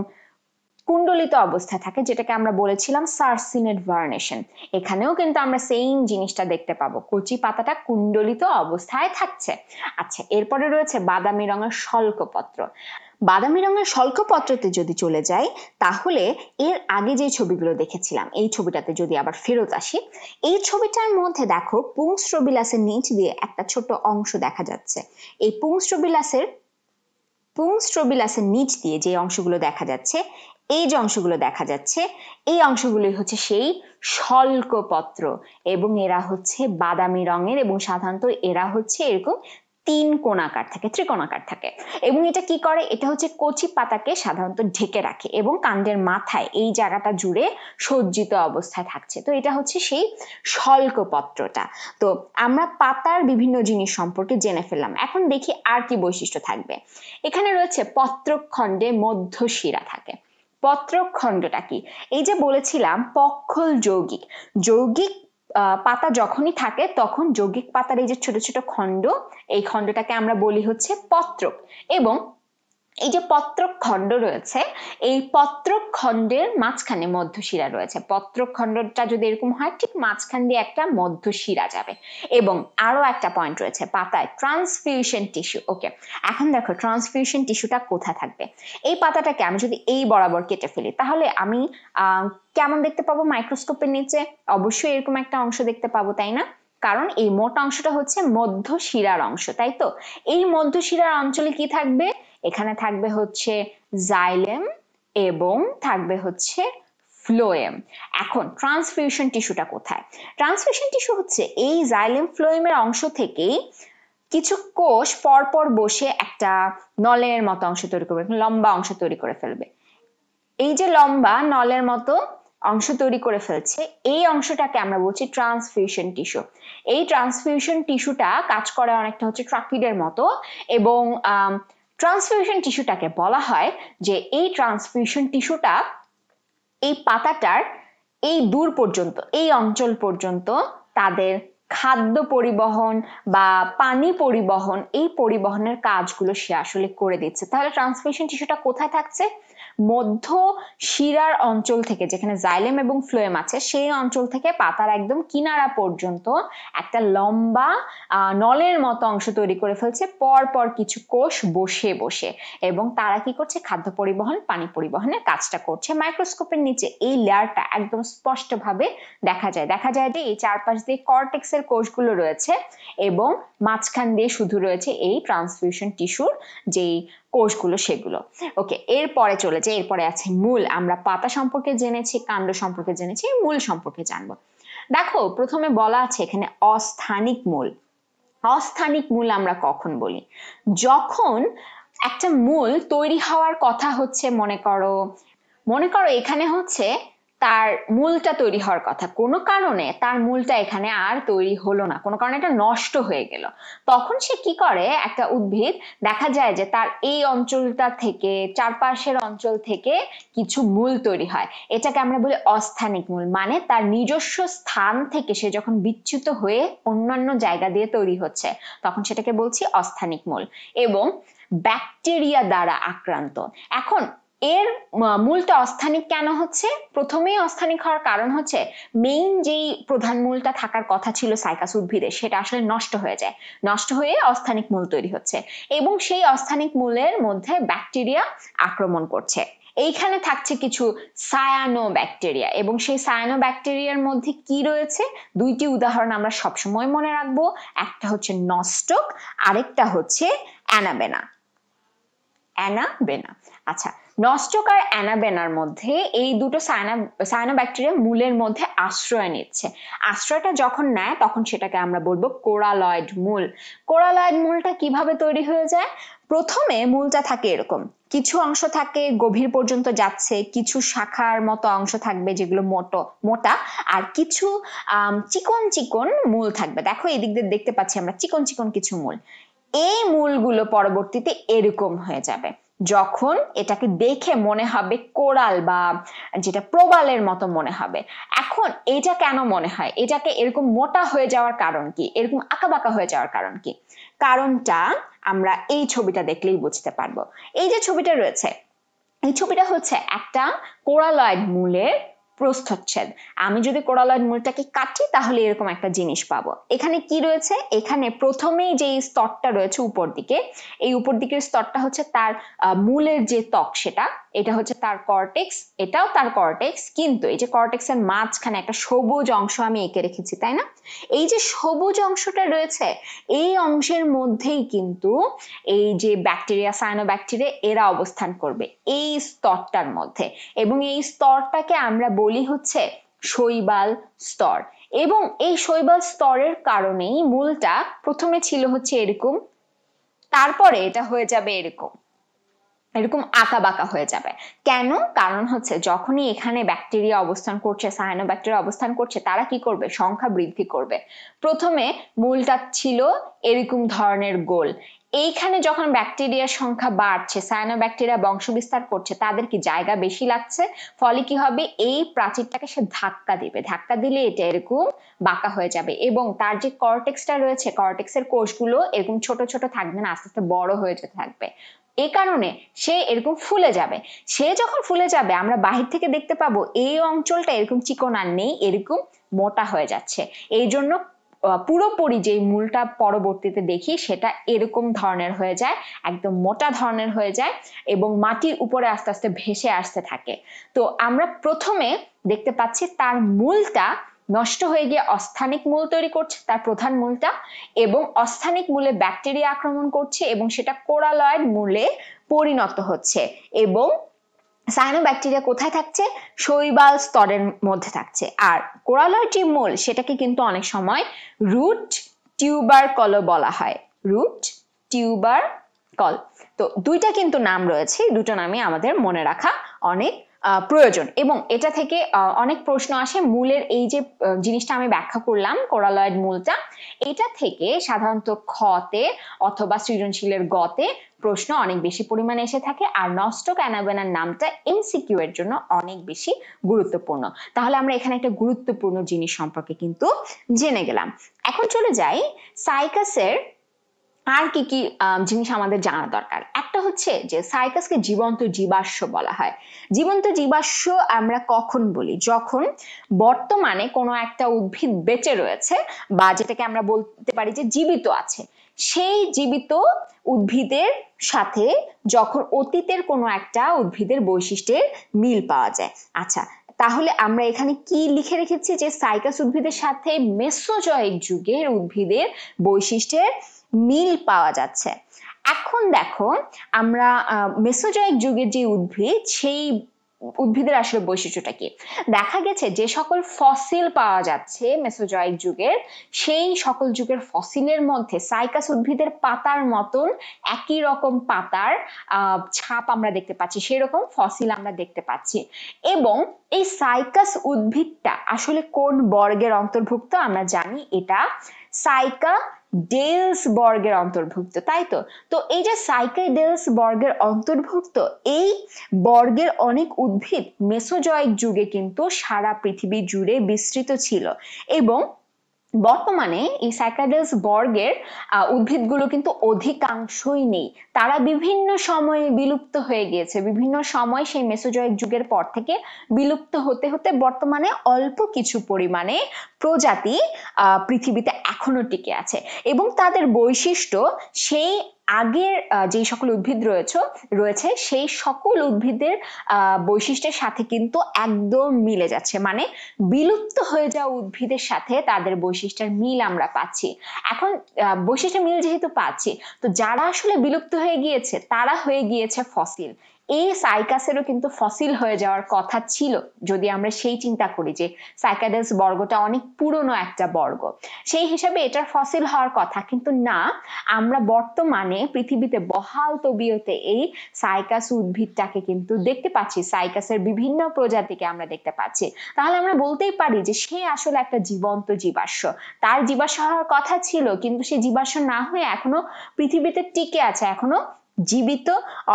কুণ্ডলিত অবস্থায় থাকে, যেটাকে আমরা বলেছিলাম সার্সিনেট ভার্নেশন। এখানেও কিন্তু আমরা সেম জিনিসটা দেখতে পাবো, কচি পাতাটা কুণ্ডলিত অবস্থায় থাকছে। আচ্ছা, এরপরে রয়েছে বাদামি রঙের শল্কপত্র। বাদামি রঙের শল্কপত্রতে যদি চলে যাই তাহলে এর আগে যে ছবিগুলো দেখেছিলাম এই ছবিটাতে যদি আবার ফেরত আসি, এই ছবিটার মধ্যে দেখো পুংস্ট্রবিলাসের নিচ দিয়ে একটা ছোট অংশ দেখা যাচ্ছে। এই পুংস্ট্রবিলাসের নিচ দিয়ে যে অংশগুলো দেখা যাচ্ছে, এই যে অংশগুলো দেখা যাচ্ছে, এই অংশগুলোই হচ্ছে সেই শল্কপত্র, এবং এরা হচ্ছে বাদামি রঙের, এবং সাধারণত এরা হচ্ছে এরকম তিন কোণাকার থাকে, ত্রিকোণাকার থাকে। এবং এটা কি করে, এটা হচ্ছে কচি পাতাকে সাধারণত ঢেকে রাখে এবং কাণ্ডের মাথায় এই জায়গাটা জুড়ে সজ্জিত অবস্থায় থাকছে। তো এটা হচ্ছে সেই শল্কপত্রটা। তো আমরা পাতার বিভিন্ন জিনিস সম্পর্কে জেনে ফেললাম, এখন দেখি আর কি বৈশিষ্ট্য থাকবে। এখানে রয়েছে পত্রখণ্ডে মধ্যশিরা থাকে। পত্রখণ্ডটা কি, এই যে বলেছিলাম পক্ষল যৌগিক, যৌগিক পাতা যখনই থাকে তখন যৌগিক পাতার এই যে ছোট ছোট খণ্ড, এই খণ্ডটাকে আমরা বলি হচ্ছে পত্রক। এবং এই যে পত্রখণ্ড রয়েছে, এই পত্রখণ্ডের মাঝখানে মধ্যশিরা রয়েছে। পত্রখণ্ডটা যদি এরকম হয়, ঠিক মাঝখান দিয়ে একটা মধ্যশিরা যাবে। এবং আরো একটা পয়েন্ট রয়েছে পাতায়, ট্রান্সফিউশন টিস্যু। ওকে, এখন দেখো ট্রান্সফিউশন টিস্যুটা কোথায় থাকবে। এই পাতাটাকে আমি যদি এই বরাবর কেটে ফেলি তাহলে আমি কেমন দেখতে পাবো, মাইক্রোস্কোপের নিচে অবশ্যই এরকম একটা অংশ দেখতে পাবো, তাই না? কারণ এই মোটা অংশটা হচ্ছে মধ্যশিরার অংশ, তাই তো? এই মধ্যশিরার অঞ্চলে কি থাকবে, এখানে থাকবে হচ্ছে জাইলেম এবং থাকবে হচ্ছে ফ্লোয়েম। এখন ট্রান্সফিউশন টিস্যুটা কোথায়, ট্রান্সফিউশন টিস্যু হচ্ছে এই জাইলেম ফ্লোয়েমের অংশ থেকেই কিছু কোষ পরপর বসে একটা নলের মতো অংশ তৈরি করবে, লম্বা অংশ তৈরি করে ফেলবে। এই যে লম্বা নলের মতো অংশ তৈরি করে ফেলছে, এই অংশটাকে আমরা বলছি ট্রান্সফিউশন টিস্যু। এই ট্রান্সফিউশন টিস্যুটা কাজ করে অনেকটা হচ্ছে ট্রাকিডের মতো, এবং ট্রান্সফিউশন টিস্যুটাকে বলা হয় যে এই ট্রান্সফিউশন টিস্যুটা এই পাতাটার এই দূর পর্যন্ত, এই অঞ্চল পর্যন্ত তাদের খাদ্য পরিবহন বা পানি পরিবহন, এই পরিবহনের কাজগুলো সে আসলে করে দিচ্ছে। তাহলে ট্রান্সফিউশন টিস্যুটা কোথায় থাকছে, মধ্য শিরার অঞ্চল থেকে, যেখানে জাইলেম এবং ফ্লোয়েম আছে সেই অঞ্চল থেকে পাতার একদম কিনারা পর্যন্ত একটা লম্বা নলের মতো অংশ তৈরি করে ফেলছে, পর পর কিছু কোষ বসে বসে, এবং তারা কি করছে, খাদ্য পরিবহন, পানি পরিবহনের কাজটা করছে। মাইক্রোস্কোপের নিচে এই লেয়ারটা একদম স্পষ্টভাবে দেখা যায় যে এই চারপাশ দিয়ে কর্টেক্সের কোষগুলো রয়েছে এবং মাঝখান দিয়ে শুধু রয়েছে এই ট্রান্সফিউশন টিস্যুর যেই কোষগুলো সেগুলো। ওকে, এরপরে চলে যায়, এরপরে আছে মূল। আমরা পাতা সম্পর্কে জেনেছি, কাণ্ড সম্পর্কে জেনেছি, মূল সম্পর্কে জানবো। দেখো প্রথমে বলা আছে এখানে অস্থানিক মূল। অস্থানিক মূল আমরা কখন বলি, যখন একটা মূল তৈরি হওয়ার কথা হচ্ছে, মনে করো এখানে হচ্ছে তার মূলটা তৈরি হওয়ার কথা, কোনো কারণে তার মূলটা এখানে আর তৈরি হলো না, কোনো কারণে এটা নষ্ট হয়ে গেল, তখন সে কি করে, একটা উদ্ভিদ দেখা যায় যে তার এই অঞ্চলটা থেকে চারপাশের অঞ্চল থেকে কিছু মূল তৈরি হয়, এটাকে আমরা বলি অস্থানিক মূল, মানে তার নিজস্ব স্থান থেকে সে যখন বিচ্যুত হয়ে অন্যান্য জায়গা দিয়ে তৈরি হচ্ছে তখন সেটাকে বলছি অস্থানিক মূল, এবং ব্যাকটেরিয়া দ্বারা আক্রান্ত। এখন এর মূলটা অস্থানিক কেন হচ্ছে? প্রথমেই অস্থানিক হওয়ার কারণ হচ্ছে মেইন যেই প্রধান মূলটা থাকার কথা ছিল সাইকাস উদ্ভিদে সেটা আসলে নষ্ট হয়ে যায়, নষ্ট হয়ে অস্থানিক মূল তৈরি হচ্ছে, এবং সেই অস্থানিক মূলের মধ্যে ব্যাকটেরিয়া আক্রমণ করছে। এইখানে থাকছে কিছু সায়ানো ব্যাকটেরিয়া, এবং সেই সায়ানো ব্যাকটেরিয়ার মধ্যে কি রয়েছে, দুইটি উদাহরণ আমরা সবসময় মনে রাখবো, একটা হচ্ছে নস্টক, আরেকটা হচ্ছে অ্যানাবেনা। অ্যানাবেনা, আচ্ছা, নস্টক আর অ্যানাবেনার মধ্যে এই দুটো সায়ানোব্যাকটেরিয়া মূলের মধ্যে আশ্রয় নিচ্ছে, আশ্রয়টা যখন নেয় তখন সেটাকে আমরা বলবো কোরালয়েড মূল। কোরালয়েড মূলটা কিভাবে তৈরি হয়ে যায়? প্রথমে মূলটা থাকে এরকম, কিছু অংশ থাকে গভীর পর্যন্ত যাচ্ছে, কিছু শাখার মতো অংশ থাকবে যেগুলো মোটা, আর কিছু চিকন চিকন মূল থাকবে। দেখো এদিক দিয়ে দেখতে পাচ্ছি আমরা চিকন চিকন কিছু মূল, এই মূলগুলো পরবর্তীতে এরকম হয়ে যাবে, যখন এটাকে দেখে মনে হবে কোরাল বা যেটা প্রবালের মতো মনে হবে। এখন এটা কেন মনে হয়, এটাকে এরকম মোটা হয়ে যাওয়ার কারণ কি, এরকম আঁকাবাঁকা হয়ে যাওয়ার কারণ কি? কারণটা আমরা এই ছবিটা দেখলেই বুঝতে পারবো। এই যে ছবিটা রয়েছে, এই ছবিটা হচ্ছে একটা কোরালয়েড মূলের প্রস্থচ্ছেদ। আমি যদি কোরালয়েড মূলটাকে কাটি তাহলে এরকম একটা জিনিস পাবো। এখানে কি রয়েছে, এখানে প্রথমেই যে স্তরটা রয়েছে উপর দিকে, এই উপর দিকের স্তরটা হচ্ছে তার মূলের যে ত্বক, এটা হচ্ছে তার কর্টেক্স, এটাও তার কর্টেক্স, কিন্তু এই যে কর্টেক্সের মাঝখানে একটা সবুজ অংশ আমি এঁকে রেখেছি, তাই না? এই যে সবুজ অংশটা রয়েছে, এই অংশের মধ্যেই কিন্তু এই যে ব্যাকটেরিয়া, সায়ানোব্যাকটেরিয়া, এরা অবস্থান করবে এই স্তরটার মধ্যে, এবং এই স্তরটাকে আমরা বলি হচ্ছে শৈবাল স্তর। এবং এই শৈবাল স্তরের কারণেই মূলটা প্রথমে ছিল হচ্ছে এরকম, তারপরে এটা হয়ে যাবে এরকম, এরকম আঁকা বাঁকা হয়ে যাবে। কেন? কারণ হচ্ছে যখনই এখানে ব্যাকটেরিয়া অবস্থান করছে, সায়ানোব্যাকটেরিয়া অবস্থান করছে, তারা কি করবে, সংখ্যা বৃদ্ধি করবে। প্রথমে মূলটা ছিল এরকম ধরনের গোল, এইখানে যখন ব্যাকটেরিয়ার সংখ্যা বাড়ছে, সায়ানোব্যাকটেরিয়া বংশ বিস্তার করছে, তাদের কি জায়গা বেশি লাগছে, ফলে কি হবে, এই প্রাচীরটাকে সে ধাক্কা দিবে, ধাক্কা দিলে এটা এরকম বাঁকা হয়ে যাবে, এবং তার যে কর্টেক্সটা রয়েছে, কর্টেক্সের কোষগুলো এরকম ছোট ছোট থাকবে না, আস্তে আস্তে বড় হয়ে যেতে থাকবে, এই কারণে সে এরকম ফুলে যাবে। সে যখন ফুলে যাবে আমরা বাহির থেকে দেখতে পাবো এই অঞ্চলটা এরকম চিকন আর নেই, এরকম মোটা হয়ে যাচ্ছে। এই জন্য পুরোপুরি যে মূলটা পরবর্তীতে দেখি সেটা এরকম ধরনের হয়ে যায়, একদম মোটা ধরনের হয়ে যায়, এবং মাটির উপরে আস্তে আস্তে ভেসে আসতে থাকে। তো আমরা প্রথমে দেখতে পাচ্ছি তার মূলটা নষ্ট হয়ে গিয়ে অস্থানিক মূল তৈরি করছে, তার প্রধান মূলটা, এবং অস্থানিক মূলে ব্যাকটেরিয়া আক্রমণ করছে এবং সেটা কোরালয়েড মূলে পরিণত হচ্ছে, এবং সায়ানোব্যাকটেরিয়া কোথায় থাকছে, শৈবাল স্তরের মধ্যে থাকছে। আর কোরালয়েড যে মূল সেটাকে কিন্তু অনেক সময় রুট টিউবারকল বলা হয়, রুট টিউবারকল। তো দুইটা কিন্তু নাম রয়েছে, দুটো নামই আমাদের মনে রাখা অনেক প্রয়োজন, এবং এটা থেকে অনেক প্রশ্ন আসে। মূলের এই যে জিনিসটা আমি ব্যাখ্যা করলাম, কোরালয়েড মূলটা, এটা থেকে সাধারণত খতে অথবা সৃজনশীলের গতে প্রশ্ন অনেক বেশি পরিমাণে এসে থাকে, আর নস্টক অ্যানাবেনার নামটা এমসিকিউ এর জন্য অনেক বেশি গুরুত্বপূর্ণ। তাহলে আমরা এখানে একটা গুরুত্বপূর্ণ জিনিস সম্পর্কে কিন্তু জেনে গেলাম। এখন চলে যাই সাইকাসের আর কি কি জিনিস আমাদের জানা দরকার। একটা হচ্ছে যে সাইকাসকে জীবন্ত জীবাশ্ম বলা হয়। জীবন্ত জীবাশ্ম আমরা কখন বলি, যখন বর্তমানে কোনো একটা উদ্ভিদ বেঁচে রয়েছে বা যেটাকে আমরা বলতে পারি যে জীবিত আছে, সেই জীবিত উদ্ভিদের সাথে যখন অতীতের কোনো একটা উদ্ভিদের বৈশিষ্ট্যের মিল পাওয়া যায়। আচ্ছা, তাহলে আমরা এখানে কি লিখে রেখেছি, যে সাইকাস উদ্ভিদের সাথে মেসোজয়েক যুগের উদ্ভিদের বৈশিষ্ট্যের মিল পাওয়া যাচ্ছে। এখন দেখো আমরা মেসোজয়েক যুগের যে উদ্ভিদ, সেই উদ্ভিদের আসলে বৈশিষ্ট্যটা কি? দেখা গেছে যে সকল ফসিল পাওয়া যাচ্ছে মেসোজয়েক যুগের, সেই সকল যুগের ফসিলের মধ্যে সাইকাস উদ্ভিদের পাতার মতন একই রকম পাতার ছাপ আমরা দেখতে পাচ্ছি, সেরকম ফসিল আমরা দেখতে পাচ্ছি। এবং এই সাইকাস উদ্ভিদটা আসলে কোন বর্গের অন্তর্ভুক্ত? আমরা জানি এটা সাইকাডেলস বর্গের অন্তর্ভুক্ত, তাই তো? তো এই যে সাইকাডেলস বর্গের অন্তর্ভুক্ত এই বর্গের অনেক উদ্ভিদ মেসোজয়েক যুগে কিন্তু সারা পৃথিবী জুড়ে বিস্তৃত ছিল, এবং বর্তমানে এই সাইকাডেলস বর্গের উদ্ভিদগুলো কিন্তু অধিকাংশই নেই। তারা বিভিন্ন সময়ে বিলুপ্ত হয়ে গিয়েছে, বিভিন্ন সময় সেই মেসোজয়েক যুগের পর থেকে বিলুপ্ত হতে হতে বর্তমানে অল্প কিছু পরিমাণে প্রজাতি পৃথিবীতে এখনো টিকে আছে, এবং তাদের বৈশিষ্ট্য সেই আগের যে সকল উদ্ভিদ রয়েছে সেই সকল উদ্ভিদের বৈশিষ্ট্যের সাথে কিন্তু একদম মিলে যাচ্ছে, মানে বিলুপ্ত হয়ে যাওয়া উদ্ভিদের সাথে তাদের বৈশিষ্ট্যের মিল আমরা পাচ্ছি। এখন বৈশিষ্ট্যের মিল যেহেতু পাচ্ছি, তো যারা আসলে বিলুপ্ত হয়ে গিয়েছে তারা হয়ে গিয়েছে ফসিল। এই সাইকাসেরও কিন্তু ফসিল হয়ে যাওয়ার কথা ছিল, যদি আমরা সেই চিন্তা করি যে সাইকাডেলস বর্গটা অনেক পুরনো একটা বর্গ, সেই হিসাবে এটার ফসিল হওয়ার কথা, কিন্তু না, আমরা বর্তমানে পৃথিবীতে বহাল তবিয়তে এই সাইকাস উদ্ভিদটাকে কিন্তু দেখতে পাচ্ছি, সাইকাসের বিভিন্ন প্রজাতিকে আমরা দেখতে পাচ্ছি। তাহলে আমরা বলতেই পারি যে সে আসলে একটা জীবন্ত জীবাশ্ম, তার জীবাশ্ম হওয়ার কথা ছিল, কিন্তু সে জীবাশ্ম না হয়ে এখনো পৃথিবীতে টিকে আছে, এখনো জীবিত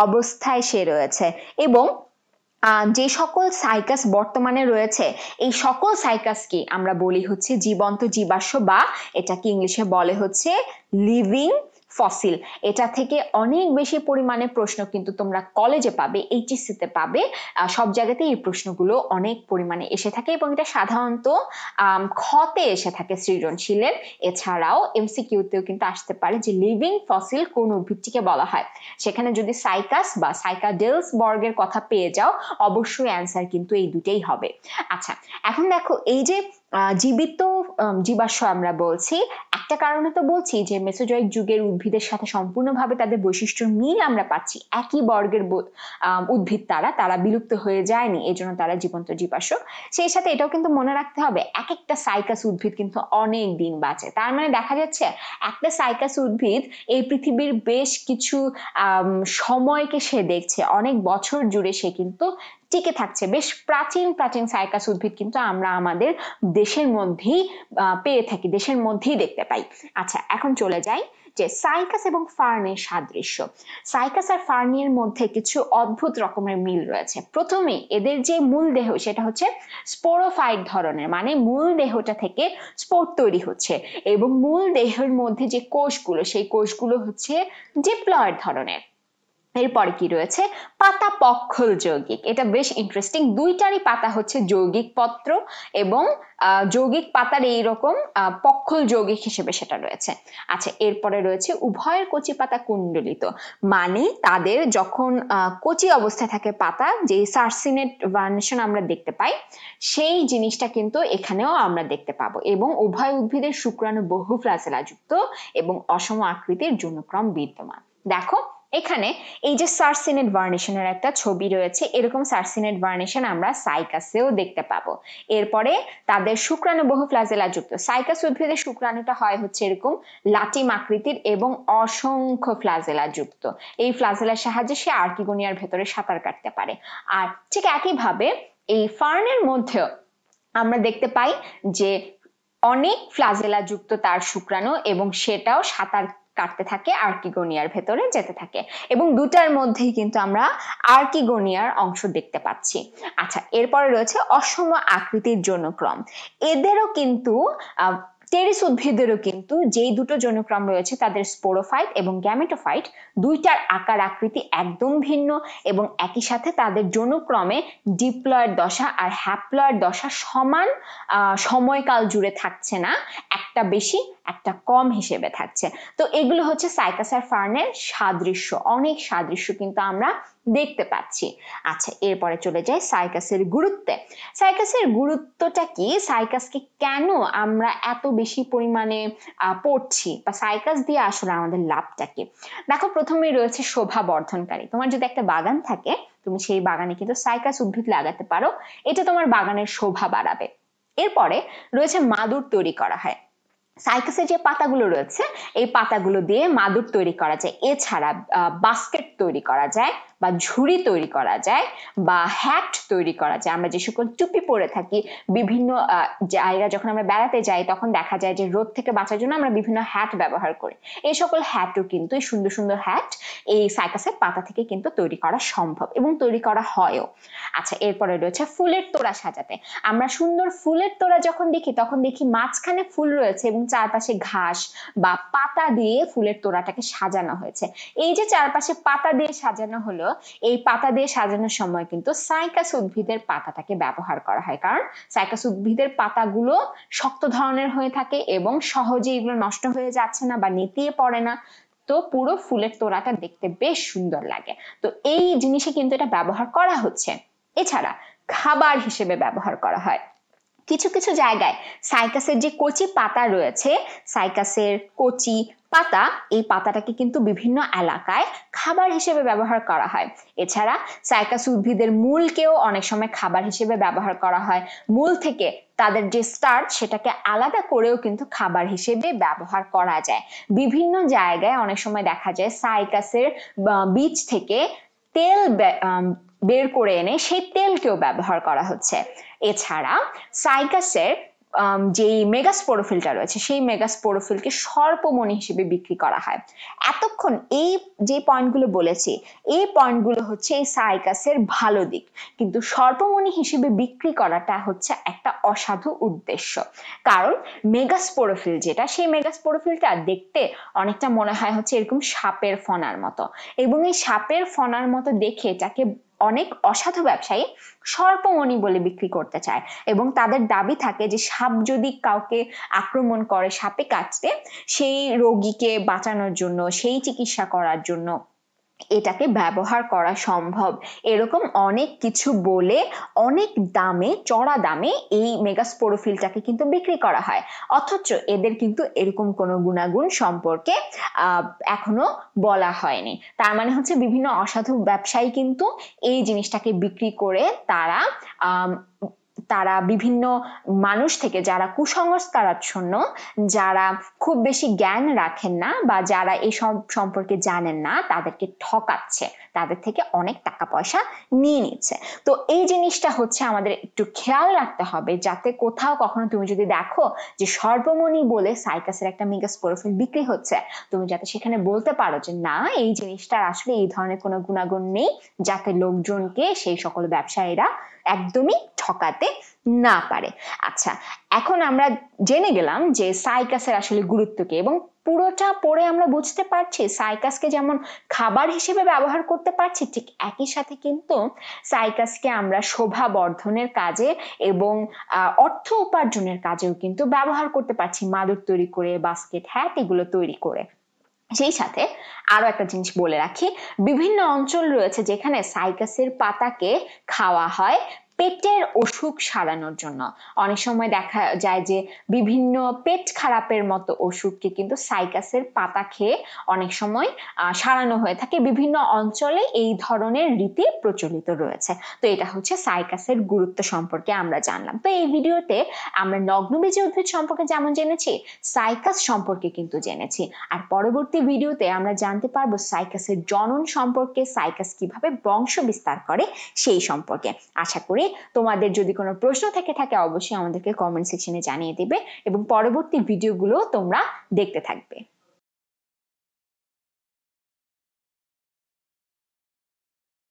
অবস্থায় সে রয়েছে। এবং যে সকল সাইকাস বর্তমানে রয়েছে এই সকল সাইকাসকে আমরা বলি হচ্ছে জীবন্ত জীবাশ্ম, বা এটাকে ইংলিশে বলে হচ্ছে লিভিং ফসিল। এটা থেকে অনেক বেশি পরিমাণে প্রশ্ন কিন্তু তোমরা কলেজে পাবে, এইচএসসি তে পাবে, সব জায়গাতে এই প্রশ্নগুলো অনেক পরিমাণে এসে থাকে, এবং এটা সাধারণত খতে এসে থাকে সৃজনশীলের। এছাড়াও এমসিকিউতেও কিন্তু আসতে পারে যে লিভিং ফসিল কোন উদ্ভিদটিকে বলা হয়, সেখানে যদি সাইকাস বা সাইকাডেলস বর্গের কথা পেয়ে যাও, অবশ্যই অ্যান্সার কিন্তু এই দুটেই হবে। আচ্ছা, এখন দেখো এই যে জীবিত জীবাশ্ম আমরা বলছি, একটা কারণে তো বলছি যে মেসোজয়েক যুগের উদ্ভিদের সাথে সম্পূর্ণভাবে তাদের বৈশিষ্ট্যের মিল আমরা পাচ্ছি, একই বর্গের উদ্ভিদ, তারা বিলুপ্ত হয়ে যায়নি, এই জন্য তারা জীবন্ত জীবাশ্ম। সেই সাথে এটাও কিন্তু মনে রাখতে হবে এক একটা সাইকাস উদ্ভিদ কিন্তু অনেক দিন বাঁচে, তার মানে দেখা যাচ্ছে একটা সাইকাস উদ্ভিদ এই পৃথিবীর বেশ কিছু সময়কে সে দেখছে, অনেক বছর জুড়ে সে কিন্তু টিকে থাকছে। বেশ প্রাচীন প্রাচীন সাইকাস উদ্ভিদ কিন্তু আমরা আমাদের দেশের মধ্যেই পেয়ে থাকি, দেশের মধ্যেই দেখতে পাই। আচ্ছা, এখন চলে যাই যে সাইকাস এবং ফার্নের সাদৃশ্য। সাইকাস আর ফার্নের মধ্যে কিছু অদ্ভুত রকমের মিল রয়েছে। প্রথমে এদের যে মূল দেহ সেটা হচ্ছে স্পোরোফাইট ধরনের, মানে মূল দেহটা থেকে স্পোর তৈরি হচ্ছে, এবং মূল দেহের মধ্যে যে কোষগুলো সেই কোষগুলো হচ্ছে ডিপ্লয়েড ধরনের। এরপরে কি রয়েছে? পাতা পক্ষল যৌগিক। এটা বেশ ইন্টারেস্টিং, দুইটারই পাতা হচ্ছে যৌগিক পত্র, এবং যৌগিক পাতার এইরকম পক্ষল যৌগিক হিসেবে সেটা রয়েছে। আচ্ছা, এরপরে রয়েছে উভয়ের কচি পাতা কুণ্ডলিত, মানে তাদের যখন কচি অবস্থায় থাকে পাতা, যে সার্সিনেট ভার্নেশন আমরা দেখতে পাই, সেই জিনিসটা কিন্তু এখানেও আমরা দেখতে পাবো। এবং উভয় উদ্ভিদের শুক্রাণু বহু ফ্লাজেলা যুক্ত এবং অসম আকৃতির যৌনক্রম বিদ্যমান। দেখো এখানে এই যে সার্সিনেট ভার্নেশনের একটা ছবি রয়েছে, এরকম সার্সিনেট ভার্নেশন আমরা সাইকাসেও দেখতে পাবো। এরপরে তাদের শুক্রাণু বহু ফ্লাজেলা যুক্ত, সাইকাস উদ্ভিদের শুক্রাণুটা হয় হচ্ছে এরকম লাটিম আকৃতির এবং অসংখ্য ফ্লাজেলা যুক্ত। এই ফ্লাজেলার সাহায্যে সে আর্কিগোনিয়ার ভেতরে সাঁতার কাটতে পারে। আর ঠিক একইভাবে এই ফার্নের মধ্যেও আমরা দেখতে পাই যে অনেক ফ্লাজেলা যুক্ত তার শুক্রাণু, এবং সেটাও সাঁতার কাটতে থাকে, আর্কিগোনিয়ার ভেতরে যেতে থাকে, এবং দুটার মধ্যেই কিন্তু আমরা আর্কিগোনিয়ার অংশ দেখতে পাচ্ছি। আচ্ছা, এরপরে রয়েছে অসম আকৃতির যৌনক্রম। এদেরও কিন্তু টেরিস উদ্ভিদেরও কিন্তু যেই দুটো যৌনক্রম রয়েছে তাদের স্পোরোফাইট এবং গ্যামেটোফাইট, দুইটার আকার আকৃতি একদম ভিন্ন, এবং একই সাথে তাদের যৌনক্রমে ডিপ্লয়েড দশা আর হ্যাপ্লয়েড দশা সমান সময়কাল জুড়ে থাকছে না, একটা বেশি একটা কম হিসেবে থাকছে। তো এগুলো হচ্ছে সাইকাস আর ফার্নের সাদৃশ্য, অনেক সাদৃশ্য কিন্তু আমরা দেখতে পাচ্ছি। আচ্ছা, এরপরে চলে যাই সাইকাসের গুরুত্বে। সাইকাসের গুরুত্বটা কি? সাইকাসকে কেন আমরা এত বেশি পরিমাণে পড়ছি, বা সাইকাস দিয়ে আসলে আমাদের লাভটা কি? দেখো, প্রথমেই রয়েছে শোভা বর্ধনকারী। তোমার যদি একটা বাগান থাকে, তুমি সেই বাগানে কিন্তু সাইকাস উদ্ভিদ লাগাতে পারো, এটা তোমার বাগানের শোভা বাড়াবে। এরপরে রয়েছে মাদুর তৈরি করা হয়। সাইকাসের যে পাতাগুলো রয়েছে এই পাতাগুলো দিয়ে মাদুর তৈরি করা যায়, এছাড়া বাস্কেট তৈরি করা যায় বা ঝুড়ি তৈরি করা যায় বা হ্যাট তৈরি করা যায়। আমরা যে সকল টুপি পরে থাকি বিভিন্ন জায়গা যখন আমরা বেড়াতে যাই তখন দেখা যায় যে রোদ থেকে বাঁচার জন্য আমরা বিভিন্ন হ্যাট ব্যবহার করি, এই সকল হ্যাটও কিন্তু এই সুন্দর সুন্দর হ্যাট এই সাইকাসের পাতা থেকে কিন্তু তৈরি করা সম্ভব এবং তৈরি করা হয়ও। আচ্ছা, এরপরে রয়েছে ফুলের তোড়া সাজাতে। আমরা সুন্দর ফুলের তোড়া যখন দেখি তখন দেখি মাঝখানে ফুল রয়েছে এবং চারপাশে ঘাস বা পাতা দিয়ে ফুলের তোড়াটাকে সাজানো হয়েছে। এই যে চারপাশে পাতা দিয়ে সাজানো হলো, এই পাতা দিয়ে সাজানোর সময় কিন্তু সাইকাস উদ্ভিদের পাতাটাকে ব্যবহার করা হয়, কারণ সাইকাস উদ্ভিদের পাতাগুলো শক্ত ধরনের হয়ে থাকে এবং সহজে এগুলো নষ্ট হয়ে যাচ্ছে না বা নেতিয়ে পড়ে না, তো পুরো ফুলের তোড়াটা দেখতে বেশ সুন্দর লাগে। তো এই জিনিসে কিন্তু এটা ব্যবহার করা হচ্ছে। এছাড়া খাবার হিসেবে ব্যবহার করা হয়। কিছু কিছু জায়গায় সাইকাসের যে কচি পাতা রয়েছে, সাইকাসের কচি পাতা, এই পাতাটাকে কিন্তু বিভিন্ন এলাকায় খাবার হিসেবে ব্যবহার করা হয়। এছাড়া সাইকাস উদ্ভিদের মূলকেও অনেক সময় খাবার হিসেবে ব্যবহার করা হয়। মূল থেকে তাদের যে স্টার্চ সেটাকে আলাদা করেও কিন্তু খাবার হিসেবে ব্যবহার করা যায়। বিভিন্ন জায়গায় অনেক সময় দেখা যায় সাইকাসের বীজ থেকে তেল বের করে এনে সেই তেলকেও ব্যবহার করা হচ্ছে। এছাড়া সাইকাসের যে মেগাস্পোরোফিলটা রয়েছে সেই মেগাস্পোরোফিলকে সর্পমণি হিসেবে বিক্রি করা হয়। এতক্ষণ এই যে পয়েন্টগুলো বলেছি এই পয়েন্টগুলো হচ্ছে এই সাইকাসের ভালো দিক, কিন্তু সর্পমণি হিসেবে বিক্রি করাটা হচ্ছে একটা অসাধু উদ্দেশ্য। কারণ মেগাস্পোরোফিল যেটা, সেই মেগাস্পোরোফিলটা দেখতে অনেকটা মনে হয় হচ্ছে এরকম সাপের ফনার মতো, এবং এই সাপের ফনার মতো দেখে এটাকে অনেক অসাধু ব্যবসায়ী সর্পমণি বলে বিক্রি করতে চায় এবং তাদের দাবি থাকে যে সাপ যদি কাউকে আক্রমণ করে, সাপে কাটতে, সেই রোগীকে বাঁচানোর জন্য, সেই চিকিৎসা করার জন্য এটাকে ব্যবহার করা সম্ভব, এরকম অনেক কিছু বলে অনেক দামে, চড়া দামে এই মেগাস্পোরোফিলটাকে কিন্তু বিক্রি করা হয়। অথচ এদের কিন্তু এরকম কোনো গুণাগুণ সম্পর্কে এখনো বলা হয়নি। তার মানে হচ্ছে বিভিন্ন অসাধু ব্যবসায়ী কিন্তু এই জিনিসটাকে বিক্রি করে তারা বিভিন্ন মানুষ থেকে যারা কুসংস্কারাচ্ছন্ন, যারা খুব বেশি জ্ঞান রাখেন না বা যারা এসব সম্পর্কে জানেন না, তাদেরকে ঠকাচ্ছে, তাদের থেকে অনেক টাকা পয়সা নিয়ে নিচ্ছে। তো এই জিনিসটা হচ্ছে আমাদের একটু খেয়াল রাখতে হবে, যাতে কোথাও কখনো তুমি যদি দেখো যে সর্বমণি বলে সাইকাসের একটা মেগাস্পোরোফিল বিক্রি হচ্ছে, তুমি যাতে সেখানে বলতে পারো যে না, এই জিনিসটার আসলে এই ধরনের কোনো গুণাগুণ নেই, যাতে লোকজনকে সেই সকল ব্যবসায়ীরা একদমই ঠকাতে না পারে। আচ্ছা, এখন আমরা জেনে গেলাম যে সাইকাসের আসলে গুরুত্ব কি, এবং পুরোটা পড়ে আমরা বুঝতে পারছি সাইকাসকে যেমন খাবার হিসেবে ব্যবহার করতে পারছি, ঠিক একই সাথে কিন্তু সাইকাসকে আমরা শোভা বর্ধনের কাজে এবং অর্থ উপার্জনের কাজেও কিন্তু ব্যবহার করতে পারছি, মাদুর তৈরি করে, বাস্কেট, হ্যাট এগুলো তৈরি করে। সেই সাথে আরো একটা জিনিস বলে রাখি, বিভিন্ন অঞ্চল রয়েছে যেখানে সাইকাসের পাতাকে খাওয়া হয় পেটের অসুখ সারানোর জন্য। অনেক সময় দেখা যায় যে বিভিন্ন পেট খারাপের মতো অসুখকে কিন্তু সাইকাসের পাতা খেয়ে অনেক সময় সারানো হয়ে থাকে। বিভিন্ন অঞ্চলে এই ধরনের রীতি প্রচলিত রয়েছে। তো এটা হচ্ছে সাইকাসের গুরুত্ব সম্পর্কে আমরা জানলাম। তো এই ভিডিওতে আমরা নগ্নবীজী উদ্ভিদ সম্পর্কে যেমন জেনেছি, সাইকাস সম্পর্কে কিন্তু জেনেছি, আর পরবর্তী ভিডিওতে আমরা জানতে পারবো সাইকাসের জনন সম্পর্কে, সাইকাস কিভাবে বংশ বিস্তার করে সেই সম্পর্কে। আশা করি তোমাদের যদি কোনো প্রশ্ন থেকে থাকে অবশ্যই আমাদেরকে কমেন্ট সেকশনে জানিয়ে দিবে এবং পরবর্তী ভিডিওগুলো তোমরা দেখতে থাকবে।